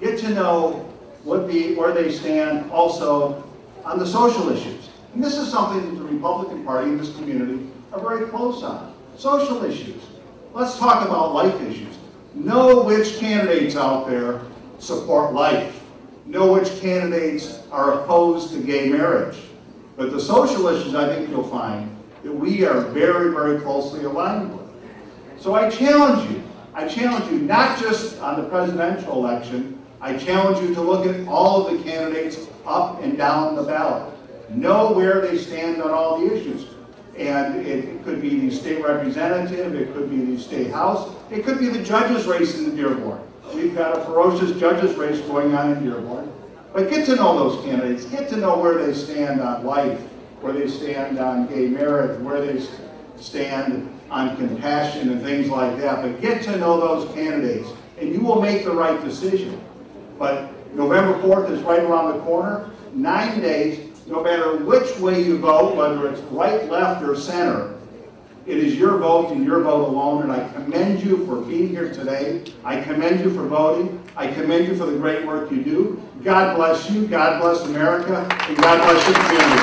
Get to know where they stand also on the social issues. And this is something that the Republican Party and this community are very close on. Social issues. Let's talk about life issues. Know which candidates out there support life. Know which candidates are opposed to gay marriage. But the social issues, I think you'll find that we are very, very closely aligned with. So I challenge you not just on the presidential election, I challenge you to look at all of the candidates up and down the ballot. Know where they stand on all the issues. And it could be the state representative, it could be the state house, it could be the judges race in the Dearborn. We've got a ferocious judges race going on in Dearborn. But get to know those candidates, get to know where they stand on life, where they stand on gay marriage, where they stand on compassion and things like that. But get to know those candidates, and you will make the right decision. But November 4th is right around the corner. 9 days, no matter which way you vote, whether it's right, left, or center, it is your vote and your vote alone, and I commend you for being here today. I commend you for voting. I commend you for the great work you do. God bless you, God bless America, and God bless your community.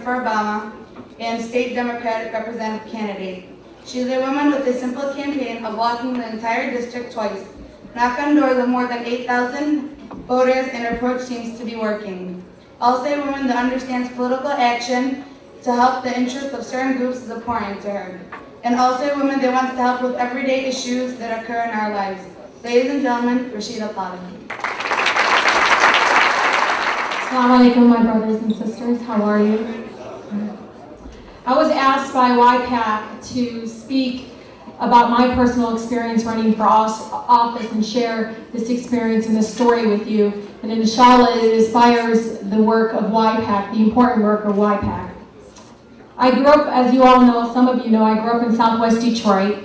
For Obama and state Democratic representative candidate. She's a woman with a simple campaign of walking the entire district twice, knock on doors of more than 8,000 voters, and her approach seems to be working. Also a woman that understands political action to help the interests of certain groups is important to her. And also a woman that wants to help with everyday issues that occur in our lives. Ladies and gentlemen, Rashida Plata. Assalamu alaikum, my brothers and sisters. How are you? I was asked by Yapac to speak about my personal experience running for office and share this experience and this story with you. And inshallah, it inspires the work of Yapac, the important work of Yapac. I grew up, as you all know, some of you know, I grew up in Southwest Detroit.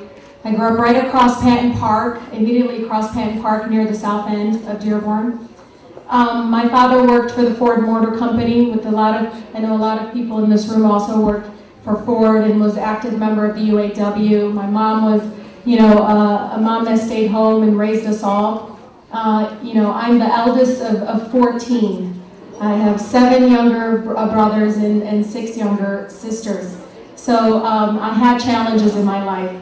I grew up right across Patton Park, immediately across Patton Park near the south end of Dearborn. My father worked for the Ford Motor Company with I know a lot of people in this room also worked for Ford and was active member of the UAW. My mom was, a mom that stayed home and raised us all. I'm the eldest of 14. I have 7 younger brothers and 6 younger sisters. So I had challenges in my life,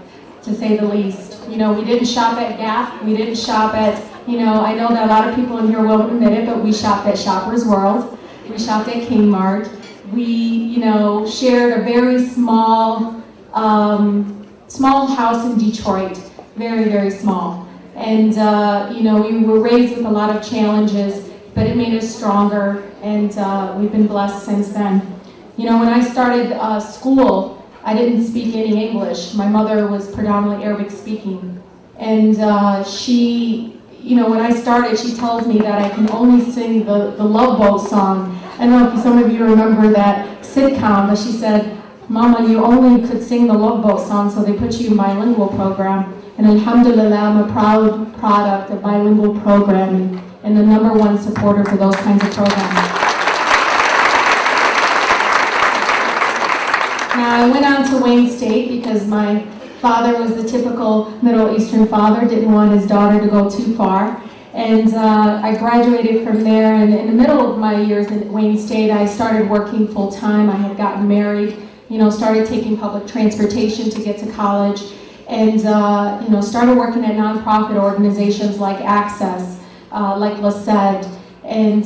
to say the least. We didn't shop at Gap. We didn't shop at, I know that a lot of people in here won't admit it, but we shopped at Shoppers World. We shopped at Kmart. We, shared a very small house in Detroit, very, very small. And, we were raised with a lot of challenges, but it made us stronger, and we've been blessed since then. When I started school, I didn't speak any English. My mother was predominantly Arabic speaking. And when I started, she tells me that I can only sing the Love Boat song. I don't know if some of you remember that sitcom, but she said, Mama, you only could sing the Love Boat song, so they put you in bilingual program. And alhamdulillah, I'm a proud product of bilingual programming and the #1 supporter for those kinds of programs. Now, I went on to Wayne State because my father was the typical Middle Eastern father, didn't want his daughter to go too far. And I graduated from there, and in the middle of my years in Wayne State, I started working full-time. I had gotten married, started taking public transportation to get to college, and started working at nonprofit organizations like Access, like LaSed. And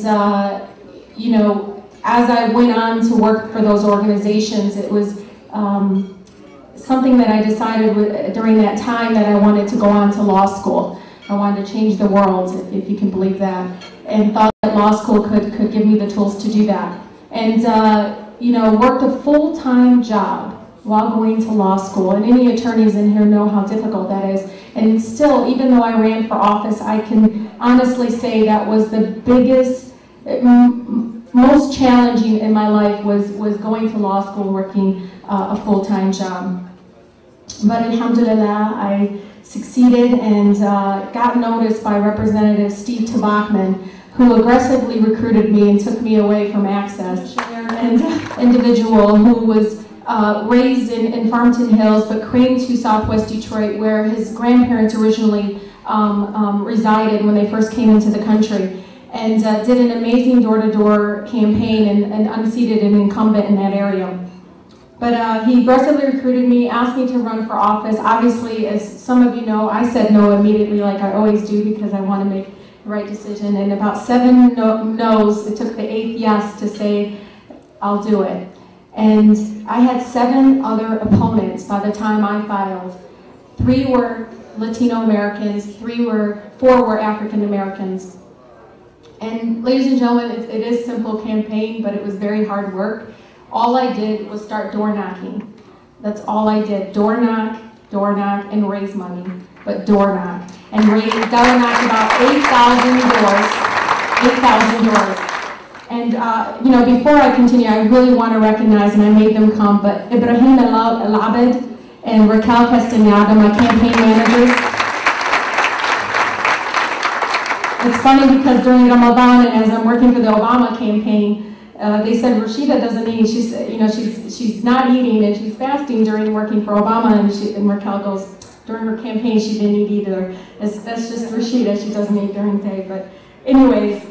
as I went on to work for those organizations, it was something that I decided during that time that I wanted to go on to law school. I wanted to change the world, if you can believe that, and thought that law school could give me the tools to do that. And worked a full-time job while going to law school, and any attorneys in here know how difficult that is. And still, even though I ran for office, I can honestly say that was the biggest, most challenging in my life was going to law school, working a full-time job. But alhamdulillah, I succeeded and got noticed by Representative Steve Tabachman, who aggressively recruited me and took me away from access. An individual who was raised in Farmington Hills but came to Southwest Detroit, where his grandparents originally resided when they first came into the country, and did an amazing door-to-door campaign and unseated an incumbent in that area. But he aggressively recruited me, asked me to run for office. Obviously, as some of you know, I said no immediately, like I always do, because I want to make the right decision. And about 7 no's, it took the 8th yes to say, I'll do it. And I had 7 other opponents by the time I filed. 3 were Latino Americans, 4 were African Americans. And ladies and gentlemen, it is a simple campaign, but it was very hard work. All I did was start door knocking. That's all I did. Door knock, and raise money. But door knock. And door knock about 8,000 doors. 8,000 doors. And you know, before I continue, I really want to recognize, and I made them come, but Ibrahim El-Abed and Raquel Castaneda, my campaign managers. It's funny because during Ramadan, and as I'm working for the Obama campaign, they said Rashida doesn't eat. She's, you know, she's not eating and she's fasting during working for Obama. And Raquel goes, during her campaign, she didn't eat either. That's just Rashida. She doesn't eat during the day. But anyways,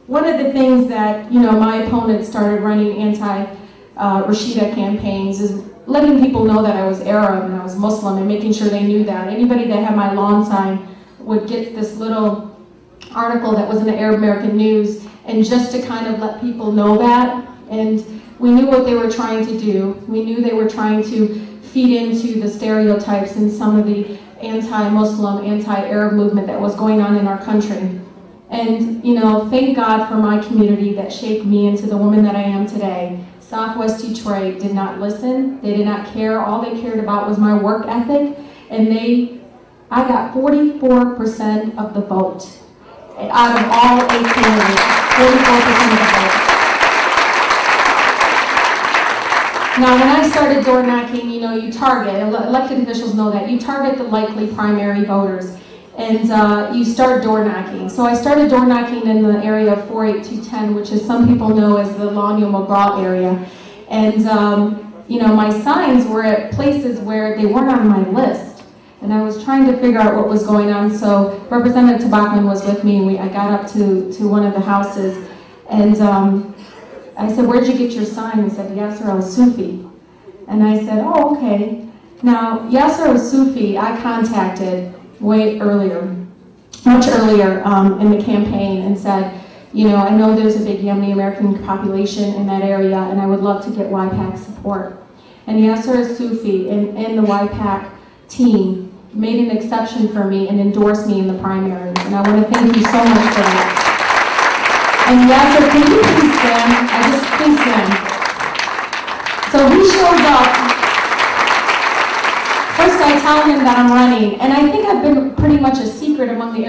one of the things that, you know, my opponents started running anti-Rashida campaigns is letting people know that I was Arab and I was Muslim and making sure they knew that. Anybody that had my lawn sign would get this little article that was in the Arab American News, and just to kind of let people know that. And we knew what they were trying to do. We knew they were trying to feed into the stereotypes and some of the anti-Muslim, anti-Arab movement that was going on in our country. And, you know, thank God for my community that shaped me into the woman that I am today. Southwest Detroit did not listen. They did not care. All they cared about was my work ethic. And I got 44% of the vote. Out of all 8 candidates, 44% of the vote. Now, when I started door knocking, you know, you target, elected officials know that, you target the likely primary voters, and you start door knocking. So I started door knocking in the area of 48210, which is some people know as the Lanyo McGraw area. And, you know, my signs were at places where they weren't on my list. And I was trying to figure out what was going on, so Representative Tabachman was with me, and I got up to one of the houses, and I said, "Where'd you get your sign?" He said, "Yasser al-Sufi." And I said, "Oh, okay." Now, Yasser al-Sufi, I contacted way earlier, much earlier in the campaign, and said, you know, I know there's a big Yemeni American population in that area, and I would love to get YPAC support. And Yasser al-Sufi and the YPAC team made an exception for me and endorsed me in the primaries, and I want to thank you so much for that. And Yasser, can you please stand? Please stand. So he shows up. First I tell him that I'm running, and I think I've been pretty much a secret among the